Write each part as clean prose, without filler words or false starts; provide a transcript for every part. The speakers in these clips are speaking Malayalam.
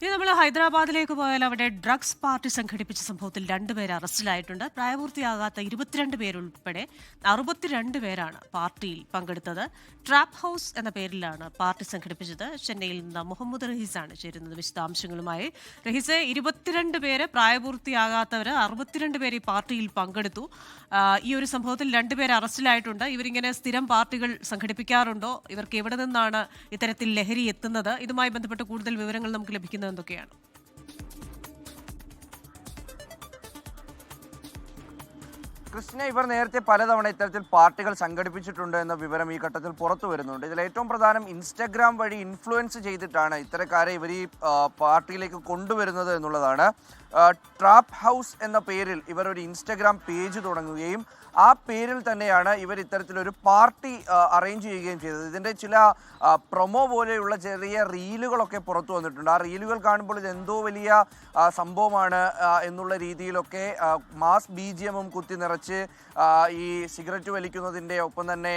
ഇനി നമ്മൾ ഹൈദരാബാദിലേക്ക് പോയാൽ അവിടെ ഡ്രഗ്സ് പാർട്ടി സംഘടിപ്പിച്ച സംഭവത്തിൽ 2 പേർ അറസ്റ്റിലായിട്ടുണ്ട്. പ്രായപൂർത്തിയാകാത്ത 22 പേരുൾപ്പെടെ 62 പേരാണ് പാർട്ടിയിൽ പങ്കെടുത്തത്. ട്രാപ്പ് ഹൗസ് എന്ന പേരിലാണ് പാർട്ടി സംഘടിപ്പിച്ചത്. ചെന്നൈയിൽ നിന്ന് മുഹമ്മദ് റഹീസാണ് ചേരുന്നത് വിശദാംശങ്ങളുമായി. റഹീസെ, 22 പേര് പ്രായപൂർത്തിയാകാത്തവർ 62 പേര് ഈ പാർട്ടിയിൽ പങ്കെടുത്തു. ഈ ഒരു സംഭവത്തിൽ 2 പേർ അറസ്റ്റിലായിട്ടുണ്ട്. ഇവരിങ്ങനെ സ്ഥിരം പാർട്ടികൾ സംഘടിപ്പിക്കാറുണ്ടോ? ഇവർക്ക് എവിടെ നിന്നാണ് ഇത്തരത്തിൽ ലഹരി എത്തുന്നത്? ഇതുമായി ബന്ധപ്പെട്ട് കൂടുതൽ വിവരങ്ങൾ നമുക്ക് ലഭിക്കുന്നത് എന്തൊക്കെയാണ്? കൃഷ്ണ, ഇവർ നേരത്തെ പലതവണ ഇത്തരത്തിൽ പാർട്ടികൾ സംഘടിപ്പിച്ചിട്ടുണ്ട് എന്ന വിവരം ഈ ഘട്ടത്തിൽ പുറത്തു വരുന്നുണ്ട്. ഇതിൽ ഏറ്റവും പ്രധാനം ഇൻസ്റ്റഗ്രാം വഴി ഇൻഫ്ലുവൻസ് ചെയ്തിട്ടാണ് ഇത്തരക്കാരെ ഇവർ ഈ പാർട്ടിയിലേക്ക് കൊണ്ടുവരുന്നത് എന്നുള്ളതാണ്. ട്രാപ്പ് ഹൗസ് എന്ന പേരിൽ ഇവർ ഒരു ഇൻസ്റ്റഗ്രാം പേജ് തുടങ്ങുകയും ആ പേരിൽ തന്നെയാണ് ഇവർ ഇത്തരത്തിലൊരു പാർട്ടി അറേഞ്ച് ചെയ്യുകയും ചെയ്തത്. ഇതിൻ്റെ ചില പ്രൊമോ പോലെയുള്ള ചെറിയ റീലുകളൊക്കെ പുറത്തു വന്നിട്ടുണ്ട്. ആ റീലുകൾ കാണുമ്പോൾ ഇത് എന്തോ വലിയ സംഭവമാണ് എന്നുള്ള രീതിയിലൊക്കെ മാസ് BGM കുത്തി നിറച്ച് ഈ സിഗരറ്റ് വലിക്കുന്നതിൻ്റെ ഒപ്പം തന്നെ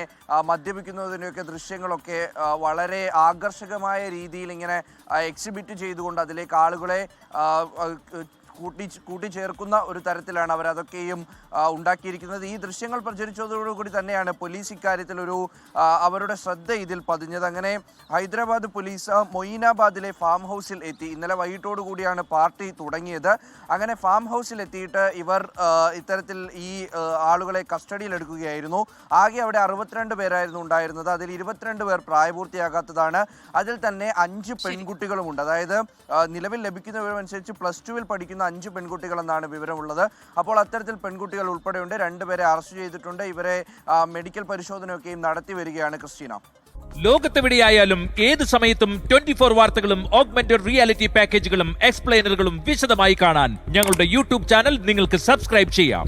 മദ്യപിക്കുന്നതിൻ്റെയൊക്കെ ദൃശ്യങ്ങളൊക്കെ വളരെ ആകർഷകമായ രീതിയിൽ ഇങ്ങനെ എക്സിബിറ്റ് ചെയ്തുകൊണ്ട് അതിലേക്ക് ആളുകളെ കൂട്ടിച്ചേർക്കുന്ന ഒരു തരത്തിലാണ് അവരതൊക്കെയും ഉണ്ടാക്കിയിരിക്കുന്നത്. ഈ ദൃശ്യങ്ങൾ പ്രചരിച്ചതോടുകൂടി തന്നെയാണ് പോലീസ് ഇക്കാര്യത്തിൽ അവരുടെ ശ്രദ്ധ ഇതിൽ പതിഞ്ഞത്. അങ്ങനെ ഹൈദരാബാദ് പോലീസ് മൊയിനാബാദിലെ ഫാം ഹൗസിൽ എത്തി. ഇന്നലെ വൈകിട്ടോടുകൂടിയാണ് പാർട്ടി തുടങ്ങിയത്. അങ്ങനെ ഫാം ഹൗസിൽ എത്തിയിട്ട് ഇവർ ഇത്തരത്തിൽ ഈ ആളുകളെ കസ്റ്റഡിയിലെടുക്കുകയായിരുന്നു. ആകെ അവിടെ 62 പേരായിരുന്നു ഉണ്ടായിരുന്നത്. അതിൽ 22 പേർ പ്രായപൂർത്തിയാകാത്തതാണ്. അതിൽ തന്നെ 5 പെൺകുട്ടികളുമുണ്ട്. അതായത് നിലവിൽ ലഭിക്കുന്ന വിവരമനുസരിച്ച് +2 പഠിക്കുന്ന 5 പെൺകുട്ടികളെന്നാണ് വിവരമുള്ളത്. അപ്പോൾ അത്തരത്തിൽ പെൺകുട്ടികൾ ഉൾപ്പെടെയുണ്ട്. 2 പേരെ അറസ്റ്റ് ചെയ്തിട്ടുണ്ട്. ഇവരെ മെഡിക്കൽ പരിശോധനയൊക്കെയും നടത്തി വരികയാണ്. ക്രിസ്റ്റീന, ലോകത്തെവിടെയായാലും ഏത് സമയത്തും 24 വാർത്തകളും ഓഗ്മെന്റഡ് റിയാലിറ്റി പാക്കേജുകളും എക്സ്പ്ലെയിനറുകളും വിശദമായി കാണാൻ ഞങ്ങളുടെ യൂട്യൂബ് ചാനൽ നിങ്ങൾക്ക് സബ്സ്ക്രൈബ് ചെയ്യാം.